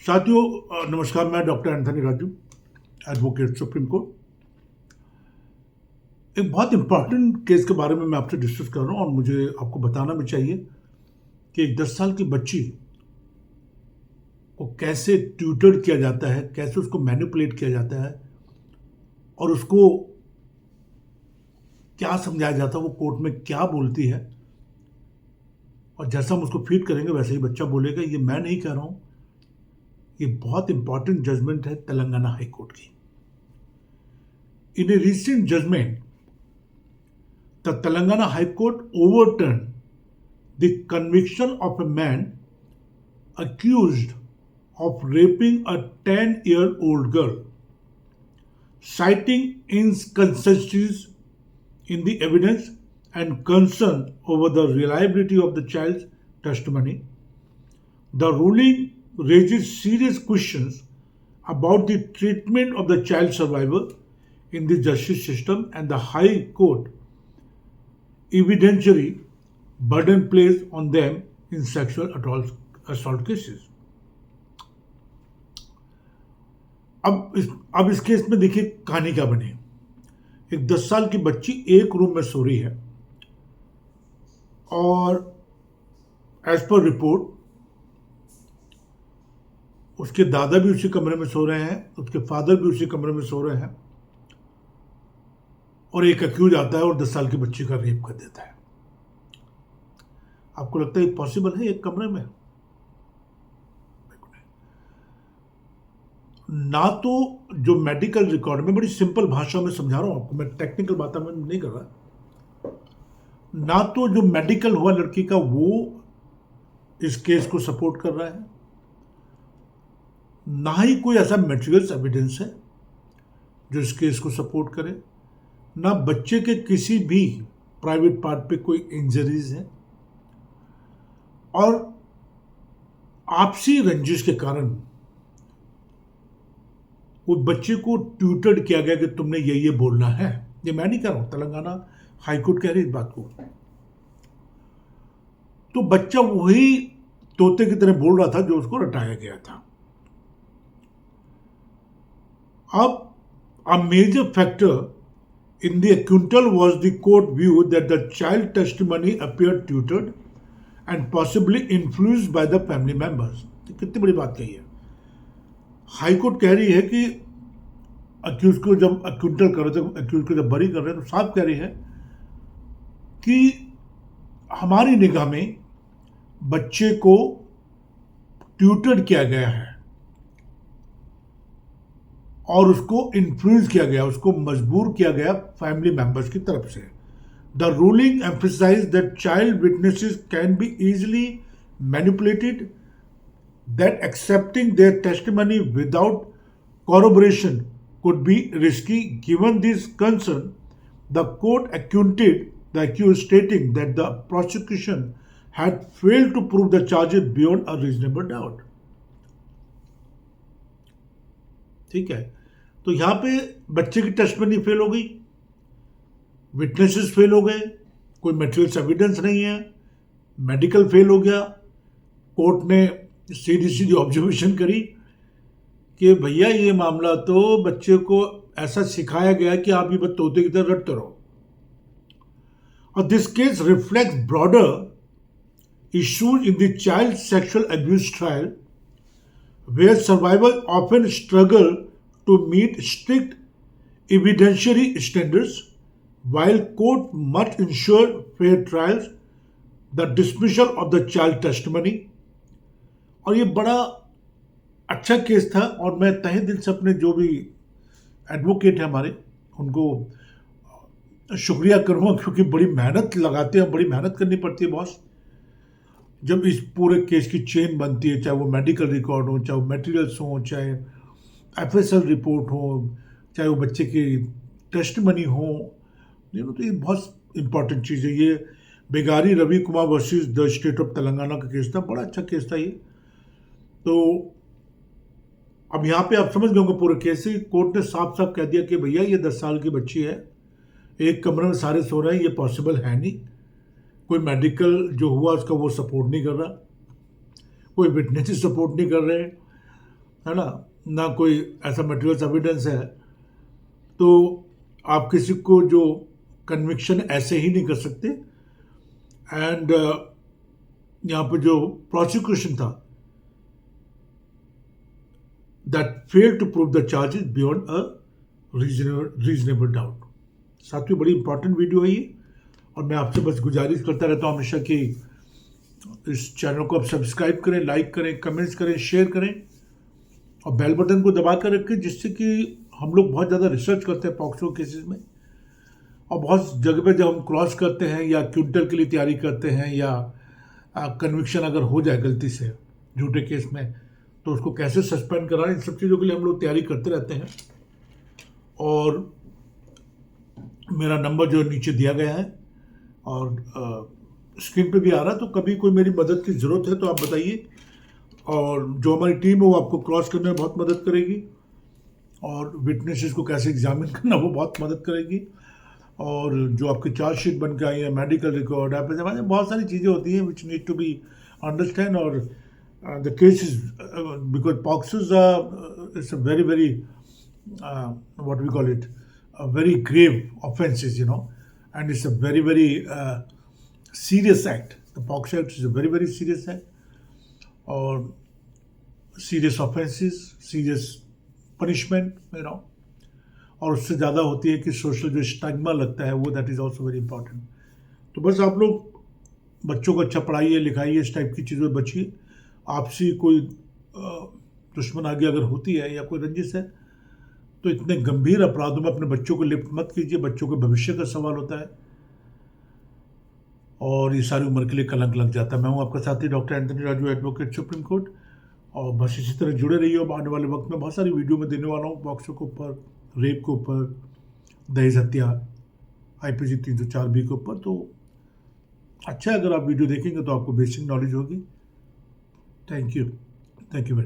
साथियों नमस्कार। मैं doctor Anthony Raju, advocate supreme court. एक बहुत इंपॉर्टेंट केस के बारे में मैं आपसे डिस्कस कर रहा हूँ और मुझे आपको बताना भी चाहिए कि एक 10 साल की बच्ची को कैसे ट्यूटर किया जाता है, कैसे उसको मैनिपुलेट किया जाता है और उसको क्या समझाया जाता है, वो कोर्ट में क्या बोलती है और जैसा हम उसको फीड करेंगे वैसे ही बच्चा बोलेगा। ये मैं नहीं कह रहा हूँ, ये बहुत इंपॉर्टेंट जजमेंट है तेलंगाना हाई कोर्ट की। In a recent judgment the Telangana High Court overturned the conviction of a man accused of raping a 10-year-old girl, citing inconsistencies in the evidence and concern over the reliability of the child's testimony. The ruling raises serious questions about the treatment of the child survivor in the justice system and the High Court evidentiary burden placed on them in sexual assault cases. अब इस case में देखिए कहानी क्या बनी। एक 10 साल की बच्ची एक रूम में सो रही है और एज पर रिपोर्ट उसके दादा भी उसी कमरे में सो रहे हैं, उसके फादर भी उसी कमरे में सो रहे हैं और एक अक्यूज आता है और 10 साल की बच्ची का रेप कर देता है। आपको लगता है पॉसिबल है एक कमरे में? ना तो जो मेडिकल रिकॉर्ड में, बड़ी सिंपल भाषा में समझा रहा हूं आपको, मैं टेक्निकल बातें में नहीं कर रहा, ना तो जो मेडिकल हुआ लड़की का वो इस केस को सपोर्ट कर रहा है, ना ही कोई ऐसा मेटेरियल्स एविडेंस है जो इस केस को सपोर्ट करे, ना बच्चे के किसी भी प्राइवेट पार्ट पे कोई इंजरीज है और आपसी रंजिश के कारण वो बच्चे को ट्यूटर्ड किया गया कि तुमने ये बोलना है। ये मैं नहीं कह रहा हूं, तेलंगाना हाईकोर्ट कह रही इस बात को। तो बच्चा वही तोते की तरह बोल रहा था जो उसको रटाया गया था। अब a major factor in the acquittal was the court view that the child testimony appeared tutored and possibly influenced by the family members. कितनी बड़ी बात कही है। हाई कोर्ट कह रही है कि अक्यूज को जब अक्यूटल कर रहे थे, अक्यूज को जब बरी कर रहे हैं, तो साफ कह रही है कि हमारी निगाह में बच्चे को ट्यूटर्ड किया गया है और उसको इन्फ्लुएंस किया गया, उसको मजबूर किया गया फैमिली मेंबर्स की तरफ से। The ruling emphasise that child witnesses can be easily manipulated, that accepting their testimony without corroboration could be risky. Given this concern, the court acquitted the accused, stating that the prosecution had failed to prove the charges beyond a reasonable doubt. ठीक है, तो यहां पे बच्चे की testimony fail हो गई, witnesses fail हो गए, कोई मटेरियल्स एविडेंस नहीं है, मेडिकल फेल हो गया। कोर्ट ने सीधी सीधी ऑब्जर्वेशन करी कि भैया ये मामला तो बच्चे को ऐसा सिखाया गया कि आप ये तोते की तरह रटते रहो। और this case reflects broader issues in the child sexual abuse trial, where survivors often struggle to meet strict evidentiary standards, while court must ensure fair trials, the dismissal of the child testimony. और ये बड़ा अच्छा case था और मैं तहे दिल से अपने जो भी एडवोकेट हैं हमारे, उनको शुक्रिया करूँगा, क्योंकि बड़ी मेहनत लगाते हैं, बड़ी मेहनत करनी पड़ती है बॉस। जब इस पूरे केस की चेन बनती है, चाहे वो मेडिकल रिकॉर्ड हो, चाहे वो मटेरियल्स हो, चाहे एफएसएल रिपोर्ट हो, चाहे वो बच्चे की टेस्टमनी हो, तो ये बहुत इंपॉर्टेंट चीज़ है। ये Begari Ravi Kumar versus the state of Telangana का केस था, बड़ा अच्छा केस था ये। तो अब यहाँ पे आप समझ गए होंगे पूरे केस से, कोर्ट ने साफ साफ कह दिया कि भैया ये 10 साल की बच्ची है, एक कमरे में सारे सो रहे हैं, ये पॉसिबल है नहीं। कोई मेडिकल जो हुआ उसका वो सपोर्ट नहीं कर रहा, कोई विटनेसेस सपोर्ट नहीं कर रहे हैं है ना कोई ऐसा मटेरियल्स एविडेंस है, तो आप किसी को जो कन्विक्शन ऐसे ही नहीं कर सकते। एंड यहाँ पर जो प्रोसिक्यूशन था, that fail to prove the charges beyond a reasonable doubt. साथियों, बड़ी इंपॉर्टेंट वीडियो है ये, और मैं आपसे बस गुजारिश करता रहता हूँ हमेशा कि इस चैनल को आप सब्सक्राइब करें, लाइक करें, कमेंट्स करें, शेयर करें और बेल बटन को दबा कर रखें, जिससे कि हम लोग बहुत ज़्यादा रिसर्च करते हैं पॉक्सो केसेस में, और बहुत जगह पे जब हम क्रॉस करते हैं या क्विंटल के लिए तैयारी करते हैं या कन्विक्शन अगर हो जाए गलती से झूठे केस में, तो उसको कैसे सस्पेंड कराना, इन सब चीज़ों के लिए हम लोग तैयारी करते रहते हैं। और मेरा नंबर जो नीचे दिया गया है और स्क्रीन पे भी आ रहा है, तो कभी कोई मेरी मदद की ज़रूरत है तो आप बताइए, और जो हमारी टीम है वो आपको क्रॉस करने में बहुत मदद करेगी, और विटनेसेस को कैसे एग्जामिन करना वो बहुत मदद करेगी, और जो आपकी चार्जशीट बन के आई है, मेडिकल रिकॉर्ड, एफिडेविट, बहुत सारी चीज़ें होती हैं which need to be understand. और the case is because POCSO's it's a very very what we call it, a very grave offenses, and it's a very very serious act. The POCSO Act is a very very serious act, or serious offenses, serious punishment, और उससे ज़्यादा होती है कि social जो stigma लगता है वो, that is also very important. तो बस आप लोग बच्चों को अच्छा पढ़ाइए, लिखाइए, इस टाइप की चीज़ों में बचिए। आपसी कोई दुश्मन आगे अगर होती है या कोई रंजिश है, तो इतने गंभीर अपराधों में अपने बच्चों को लिप्त मत कीजिए। बच्चों के भविष्य का सवाल होता है और ये सारी उम्र के लिए कलंक लग जाता है। मैं हूं आपका साथी doctor Anthony Raju, advocate, supreme court. और बस इसी तरह जुड़े रहिए। आने वाले वक्त में बहुत सारी वीडियो में देने वाला हूँ पॉक्सो के ऊपर, रेप के ऊपर, दहेज हत्या, IPC 304B के ऊपर। तो अच्छा, अगर आप वीडियो देखेंगे तो आपको बेसिक नॉलेज होगी। Thank you very